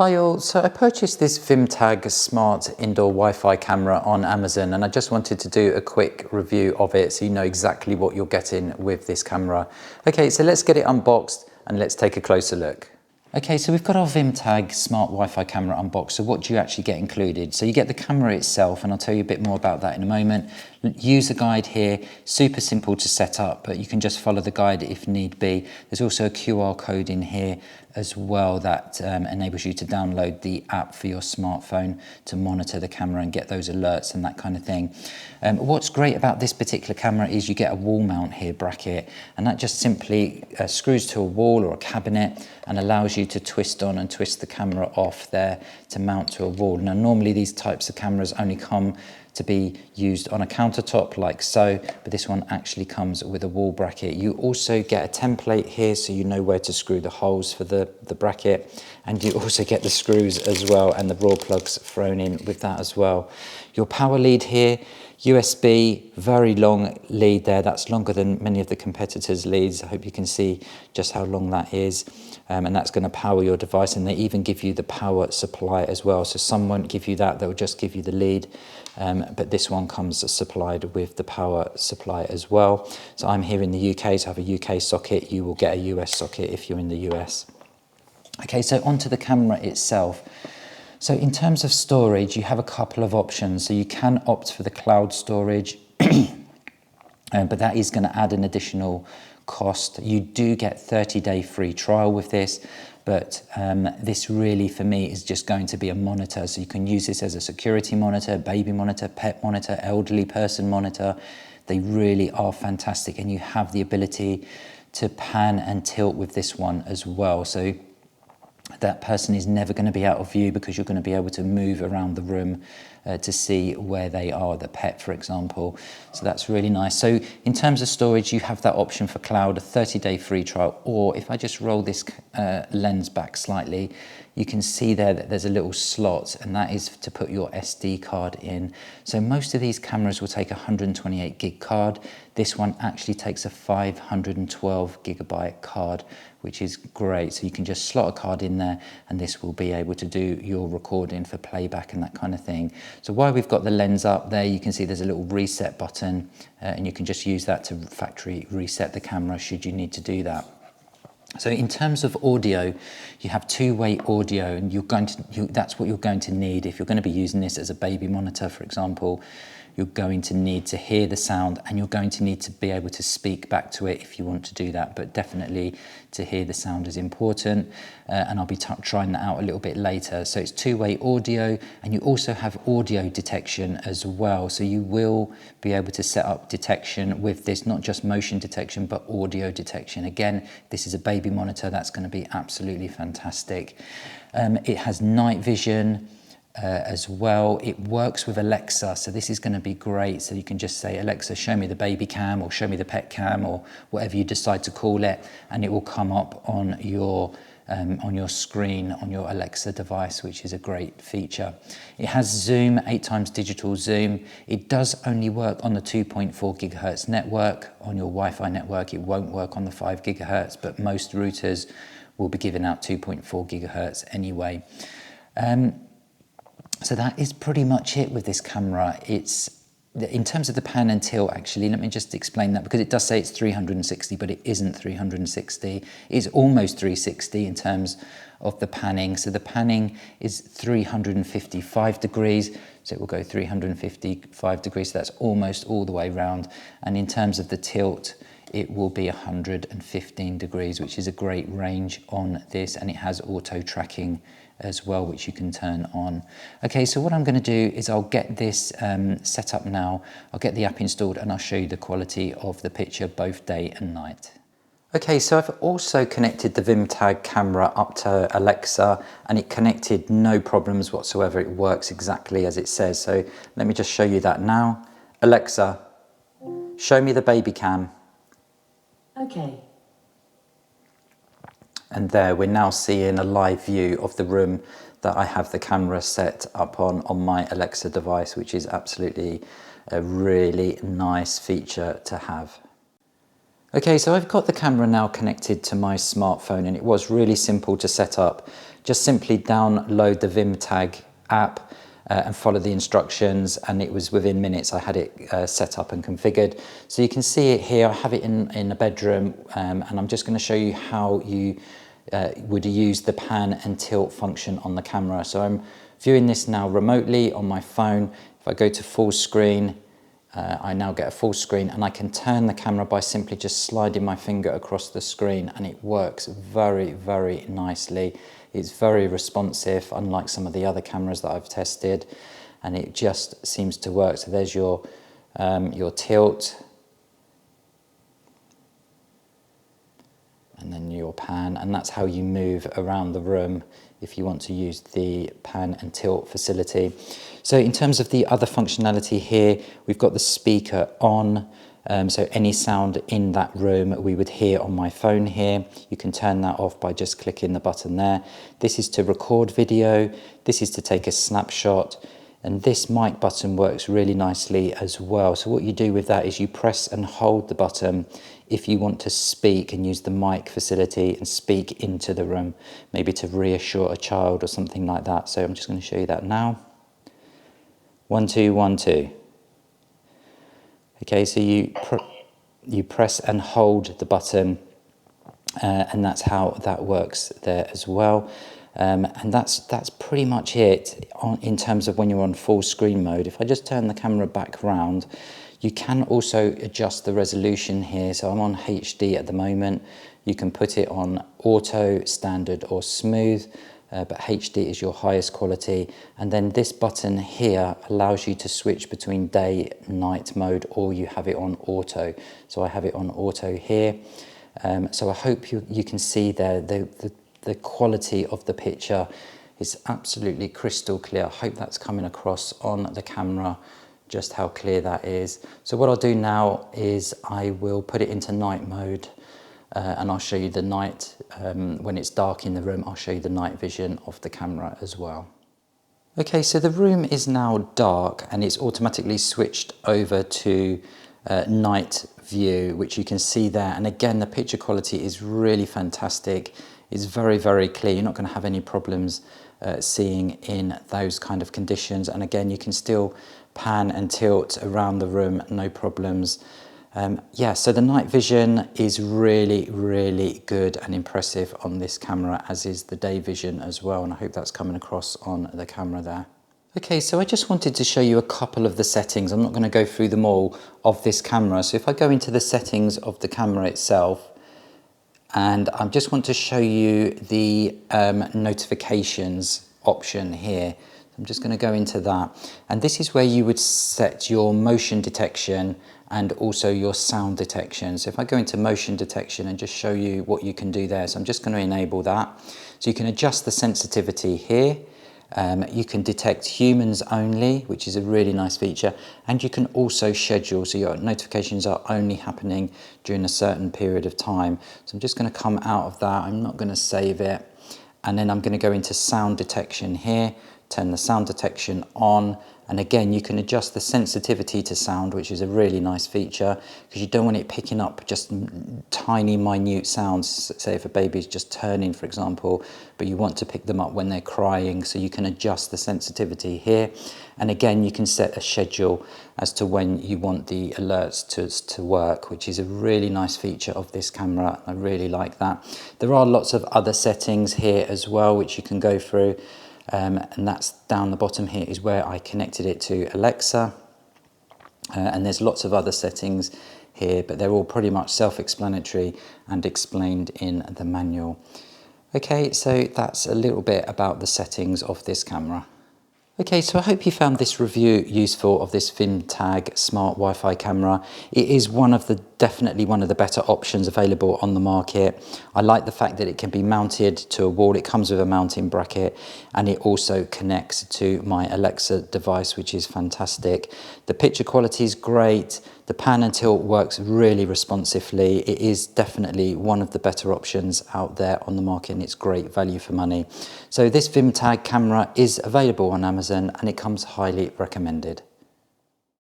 Hi all, so I purchased this VIMTAG smart indoor Wi-Fi camera on Amazon, and I just wanted to do a quick review of it so you know exactly what you're getting with this camera. Okay, so let's get it unboxed and let's take a closer look. Okay, so we've got our VIMTAG smart Wi-Fi camera unboxed. So what do you actually get included? So you get the camera itself, and I'll tell you a bit more about that in a moment. User guide here, super simple to set up, but you can just follow the guide if need be. There's also a QR code in here as well that enables you to download the app for your smartphone to monitor the camera and get those alerts and that kind of thing. What's great about this particular camera is you get a wall mount here bracket, and that just simply screws to a wall or a cabinet and allows you to twist on and twist the camera off there to mount to a wall. Now normally these types of cameras only come to be used on a countertop like so, but this one actually comes with a wall bracket. You also get a template here so you know where to screw the holes for the bracket, and you also get the screws as well and the raw plugs thrown in with that as well. Your power lead here, USB, very long lead there. That's longer than many of the competitors' leads. I hope you can see just how long that is. And that's going to power your device, and they even give you the power supply as well. So some won't give you that, they'll just give you the lead. But this one comes supplied with the power supply as well. So I'm here in the UK, so I have a UK socket. You will get a US socket if you're in the US. Okay, so onto the camera itself. So in terms of storage, you have a couple of options. So you can opt for the cloud storage, but that is going to add an additional cost. You do get 30-day free trial with this, but this really for me is just going to be a monitor. So you can use this as a security monitor, baby monitor, pet monitor, elderly person monitor. They really are fantastic, and you have the ability to pan and tilt with this one as well. So that person is never going to be out of view because you're going to be able to move around the room to see where they are, the pet, for example. So that's really nice. So in terms of storage, you have that option for cloud, a 30-day free trial, or if I just roll this lens back slightly, you can see there that there's a little slot, and that is to put your SD card in. So most of these cameras will take a 128 gig card. This one actually takes a 512 gigabyte card, which is great. So you can just slot a card in there, and this will be able to do your recording for playback and that kind of thing. So while we've got the lens up there, you can see there's a little reset button, and you can just use that to factory reset the camera should you need to do that. So in terms of audio, you have two-way audio, and that's what you're going to need if you're going to be using this as a baby monitor, for example. You're going to need to hear the sound, and you're going to need to be able to speak back to it if you want to do that, but definitely to hear the sound is important, and I'll be trying that out a little bit later. So it's two-way audio, and you also have audio detection as well. So you will be able to set up detection with this, not just motion detection, but audio detection. Again, this is a baby monitor, that's going to be absolutely fantastic. It has night vision, as well. It works with Alexa, so this is going to be great. So you can just say, Alexa, show me the baby cam, or show me the pet cam, or whatever you decide to call it, and it will come up on your screen on your Alexa device, which is a great feature. It has zoom, 8x digital zoom. It does only work on the 2.4 gigahertz network. On your Wi-Fi network, it won't work on the 5 gigahertz, but most routers will be giving out 2.4 gigahertz anyway. So that is pretty much it with this camera. It's in terms of the pan and tilt, actually, let me just explain that, because it does say it's 360, but it isn't 360. It's almost 360 in terms of the panning. So the panning is 355 degrees. So it will go 355 degrees. So that's almost all the way around. And in terms of the tilt, it will be 115 degrees, which is a great range on this, and it has auto tracking as well, which you can turn on. Okay, so what I'm going to do is I'll get this set up now. I'll get the app installed, and I'll show you the quality of the picture both day and night. Okay, so I've also connected the VIMTAG camera up to Alexa, and it connected no problems whatsoever. It works exactly as it says. So let me just show you that now. Alexa, show me the baby cam. Okay. And there we're now seeing a live view of the room that I have the camera set up on my Alexa device, which is absolutely a really nice feature to have. Okay, so I've got the camera now connected to my smartphone, and it was really simple to set up. just simply download the VIMTAG app and follow the instructions, and it was within minutes I had it set up and configured. So you can see it here. I have it in a bedroom, and I'm just going to show you how you would use the pan and tilt function on the camera. So I'm viewing this now remotely on my phone. If I go to full screen, I now get a full screen, and I can turn the camera by simply just sliding my finger across the screen, and it works very, very nicely. It's very responsive, unlike some of the other cameras that I've tested, and it just seems to work. So there's your tilt, and then your pan, and that's how you move around the room if you want to use the pan and tilt facility. So in terms of the other functionality here, we've got the speaker on, so any sound in that room we would hear on my phone here. You can turn that off by just clicking the button there. This is to record video, this is to take a snapshot, and this mic button works really nicely as well. So what you do with that is you press and hold the button if you want to speak and use the mic facility and speak into the room, maybe to reassure a child or something like that. So I'm just going to show you that now. 1 2 1 2. Okay, so you press and hold the button, and that's how that works there as well. And that's pretty much it in terms of when you're on full screen mode. If I just turn the camera back round, you can also adjust the resolution here. So I'm on HD at the moment. You can put it on auto, standard or smooth, but HD is your highest quality. And then this button here allows you to switch between day, night mode, or you have it on auto. So I have it on auto here. So I hope you can see there the quality of the picture is absolutely crystal clear. I hope that's coming across on the camera, just how clear that is. So what I'll do now is I will put it into night mode, and I'll show you the night, when it's dark in the room, I'll show you the night vision of the camera as well. Okay, so the room is now dark and it's automatically switched over to night view, which you can see there. And again, the picture quality is really fantastic. It's very, very clear. You're not going to have any problems seeing in those kind of conditions. And again, you can still pan and tilt around the room, no problems. Yeah, so the night vision is really, really good and impressive on this camera, as is the day vision as well. And I hope that's coming across on the camera there. Okay, so I just wanted to show you a couple of the settings. I'm not going to go through them all of this camera. So if I go into the settings of the camera itself, and I just want to show you the notifications option here. I'm just going to go into that, and this is where you would set your motion detection and also your sound detection. So if I go into motion detection and just show you what you can do there, so I'm just going to enable that. So you can adjust the sensitivity here. You can detect humans only, which is a really nice feature, and you can also schedule, so your notifications are only happening during a certain period of time. So I'm just going to come out of that. I'm not going to save it, and then I'm going to go into sound detection here, turn the sound detection on, and again you can adjust the sensitivity to sound, which is a really nice feature, because you don't want it picking up just tiny minute sounds. Say if a baby's just turning, for example, but you want to pick them up when they're crying, so you can adjust the sensitivity here. And again, you can set a schedule as to when you want the alerts to work, which is a really nice feature of this camera. I really like that. There are lots of other settings here as well, which you can go through. And that's down the bottom here is where I connected it to Alexa. And there's lots of other settings here, but they're all pretty much self-explanatory and explained in the manual. Okay, so that's a little bit about the settings of this camera. Okay, so I hope you found this review useful of this VIMTAG smart Wi-Fi camera. It is definitely one of the better options available on the market. I like the fact that it can be mounted to a wall. It comes with a mounting bracket, and it also connects to my Alexa device, which is fantastic. The picture quality is great. The pan and tilt works really responsively. It is definitely one of the better options out there on the market, and it's great value for money. So this VIMTAG camera is available on Amazon, and it comes highly recommended.